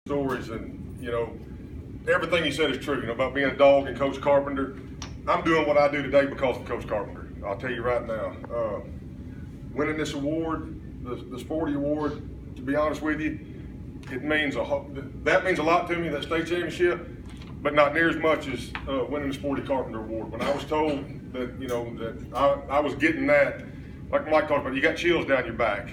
stories, and everything he said is true. About being a dog and Coach Carpenter. I'm doing what I do today because of Coach Carpenter. I'll tell you right now. Winning this award, the Sporty Award, to be honest with you, that means a lot to me. That state championship, but not near as much as winning the Sporty Carpenter Award. When I was told that that I was getting that, like Mike talked about, you got chills down your back.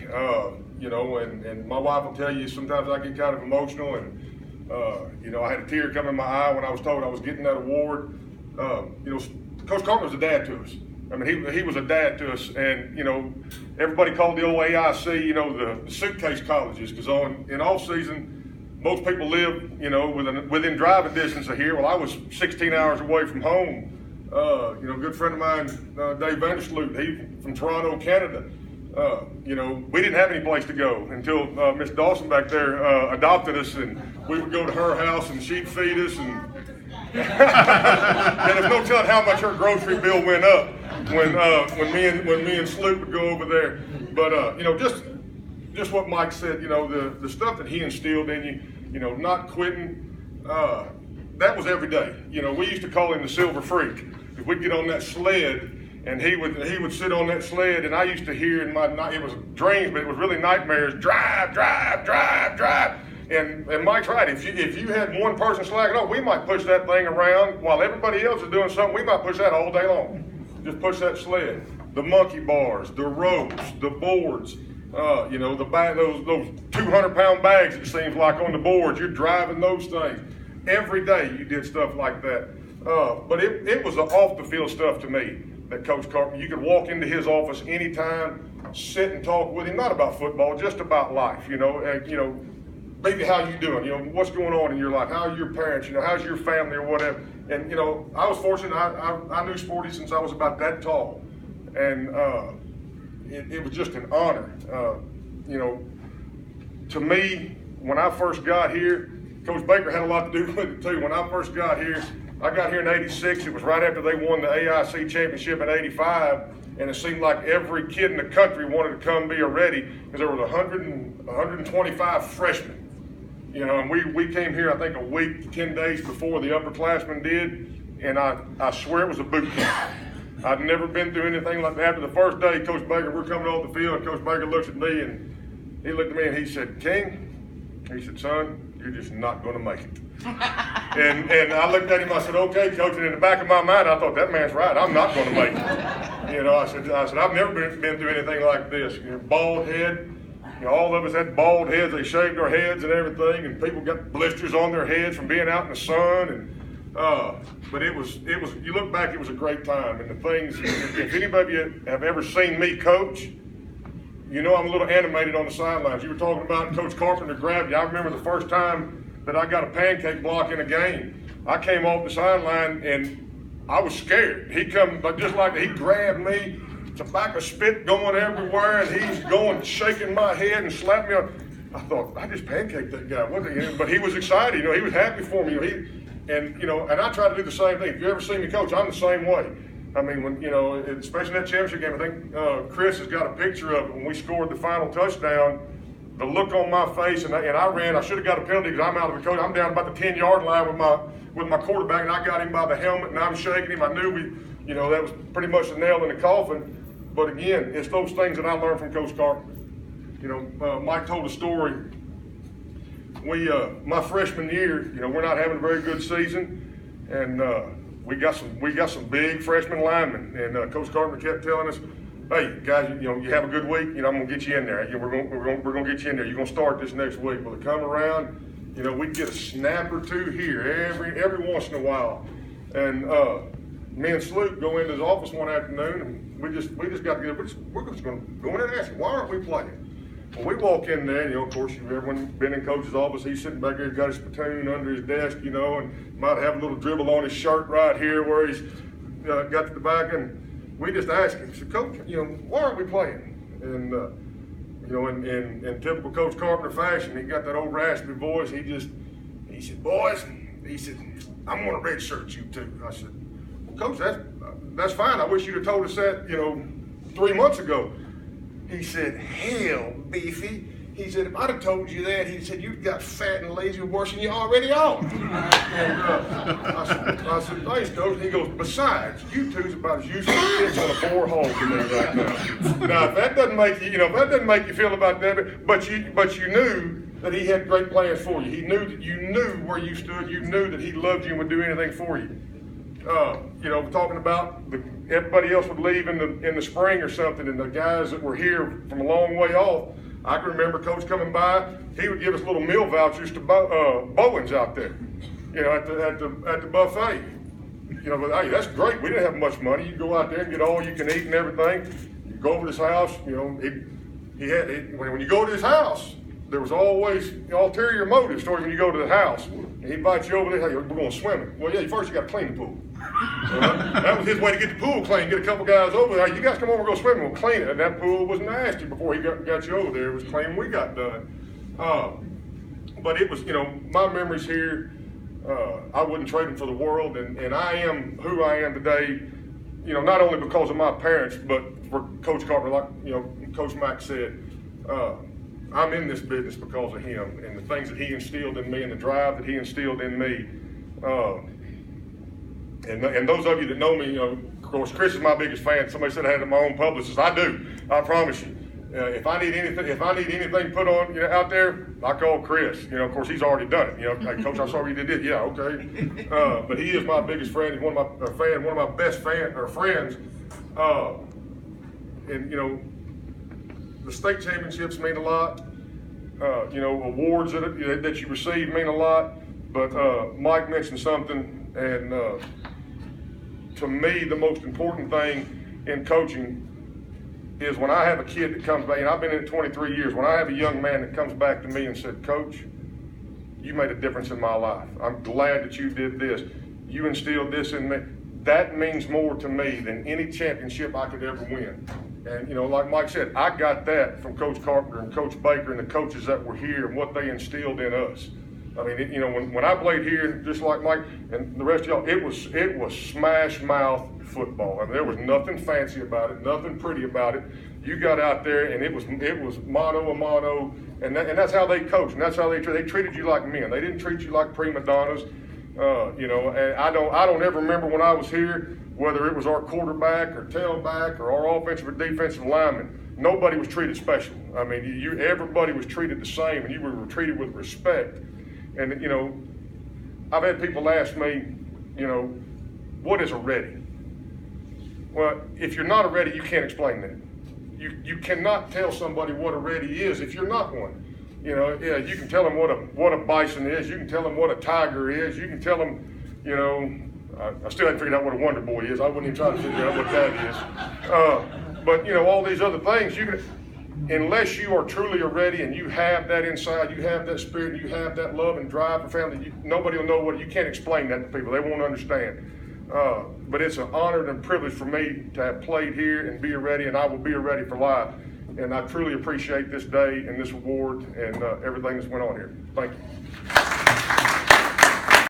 And my wife will tell you sometimes I get kind of emotional, and I had a tear come in my eye when I was told I was getting that award. Coach Carpenter was a dad to us. I mean, he was a dad to us, and everybody called the old AIC, the suitcase colleges, because in off season, most people live, within driving distance of here. Well, I was 16 hours away from home. A good friend of mine, Dave Vandersloot, he from Toronto, Canada. We didn't have any place to go until Miss Dawson back there adopted us, and we would go to her house, and she'd feed us, and there's no telling how much her grocery bill went up when me and Sloop would go over there. But just what Mike said, the stuff that he instilled in you, not quitting, that was every day. We used to call him the Silver Freak. If we'd get on that sled, and he would sit on that sled, and I used to hear in my night, it was dreams, but it was really nightmares. Drive, drive, drive, drive. And Mike's right. If you had one person slacking off, we might push that thing around while everybody else is doing something. We might push that all day long. Just push that sled. The monkey bars, the ropes, the boards. The bag, those 200-pound bags. It seems like on the boards. You're driving those things every day. You did stuff like that. But it was the off the field stuff to me that Coach Carpenter. You could walk into his office anytime, sit and talk with him. Not about football, just about life. Baby, how you doing? What's going on in your life? How are your parents? How's your family or whatever? And, I was fortunate. I knew Sporty since I was about that tall. And it was just an honor. To me, when I first got here, Coach Baker had a lot to do with it too. When I first got here, I got here in '86. It was right after they won the AIC championship in '85. And it seemed like every kid in the country wanted to come be a ready, because there was 125 freshmen. And we came here, I think, a week, 10 days before the upperclassmen did, and I swear it was a boot camp. I'd never been through anything like that. After the first day, Coach Baker, we're coming off the field, and Coach Baker looks at me, and he looked at me, and he said, "King," he said, "son, you're just not going to make it." and I looked at him, I said, "Okay, Coach," and in the back of my mind, I thought, that man's right, I'm not going to make it. I said, I've never been through anything like this. Bald head. All of us had bald heads. They shaved our heads and everything, and people got blisters on their heads from being out in the sun. And but it was. You look back, it was a great time. And the things, if anybody have ever seen me coach, I'm a little animated on the sidelines. You were talking about Coach Carpenter grabbed you. I remember the first time that I got a pancake block in a game. I came off the sideline and I was scared. He come, but just like he grabbed me. Tobacco spit going everywhere, and he's going, shaking my head and slapping me on. I thought, I just pancaked that guy. But he was excited. He was happy for me. And I try to do the same thing. If you ever see me coach, I'm the same way. I mean, when especially in that championship game, I think Chris has got a picture of it when we scored the final touchdown. The look on my face, and I ran. I should have got a penalty because I'm out of the coach. I'm down about the 10-yard line with my quarterback, and I got him by the helmet, and I'm shaking him. I knew that was pretty much the nail in the coffin. But again, it's those things that I learned from Coach Carpenter. Mike told a story. My freshman year, we're not having a very good season, and we got some big freshman linemen. And Coach Carpenter kept telling us, "Hey guys, you have a good week. I'm gonna get you in there. We're gonna get you in there. You're gonna start this next week." Well, to come around, we'd get a snap or two here every once in a while, and me and Sloop go into his office one afternoon, and we just got together. We're just going to go in and ask him, why aren't we playing? Well, we walk in there, and of course, everyone been in Coach's office. He's sitting back there, he's got his platoon under his desk, and might have a little dribble on his shirt right here where he's got to the back. And we just asked him, said, "Coach, why aren't we playing?" And in typical Coach Carpenter fashion, he got that old raspy voice. He said, "Boys," he said, "I'm going to redshirt you too." I said, "Coach, that's fine. I wish you'd have told us that, 3 months ago." He said, "Hell, Beefy." he said, if I'd have told you that, he said, you got fat and lazy worse than you already are. And I said, thanks, Coach. And he goes, besides, you two's about as useful as kids on a borehole to me right now. Now, if that doesn't make you, if that doesn't make you feel about that, but you knew that he had great plans for you. He knew that you knew where you stood. You knew that he loved you and would do anything for you. Talking about everybody else would leave in the spring or something, and the guys that were here from a long way off. I can remember Coach coming by. He would give us little meal vouchers to Bowens out there, at the buffet. But hey, that's great. We didn't have much money. You go out there and get all you can eat and everything. You go over to his house. When you go to his house, there was always ulterior motives toward when you go to the house. And he invites you over there. Hey, we're going swimming. Well, yeah, first you got to clean the pool. That was his way to get the pool clean. Get a couple guys over there. Hey, you guys come over and go swimming. We'll clean it. And that pool was nasty before he got you over there. It was clean when we got done. But it was, my memories here, I wouldn't trade them for the world. And I am who I am today, not only because of my parents, but for Coach Carter, like, Coach Mack said, I'm in this business because of him and the things that he instilled in me and the drive that he instilled in me. And those of you that know me, of course, Chris is my biggest fan. Somebody said I had my own publicist. I do. I promise you. If I need anything put on, out there, I call Chris. Of course, he's already done it. Hey, Coach, I saw you did it. Yeah, okay. But he is my biggest friend. He's one of my best friends. The state championships mean a lot. Awards that you receive mean a lot. But Mike mentioned something, and to me, the most important thing in coaching is when I have a kid that comes back, and I've been in it 23 years, when I have a young man that comes back to me and said, Coach, you made a difference in my life. I'm glad that you did this. You instilled this in me. That means more to me than any championship I could ever win. And, like Mike said, I got that from Coach Carpenter and Coach Baker and the coaches that were here and what they instilled in us. I mean, when I played here, just like Mike and the rest of y'all, it was smash mouth football. I mean, there was nothing fancy about it, nothing pretty about it. You got out there, and it was mano a mano, and that's how they coached, and that's how they treated you like men. They didn't treat you like prima donnas. And I don't ever remember when I was here, whether it was our quarterback or tailback or our offensive or defensive lineman, nobody was treated special. I mean, everybody was treated the same, and you were treated with respect. And, I've had people ask me, what is a ready? Well, if you're not a ready, you can't explain that. You cannot tell somebody what a ready is if you're not one. You can tell them what a bison is. You can tell them what a tiger is. You can tell them, I still haven't figured out what a Wonder Boy is. I wouldn't even try to figure out what that is. But all these other things, unless you are truly a ready and you have that inside, you have that spirit, and you have that love and drive for family, nobody will know what, you can't explain that to people. They won't understand. But it's an honor and a privilege for me to have played here and be a ready, and I will be a ready for life. And I truly appreciate this day and this award and everything that's went on here. Thank you.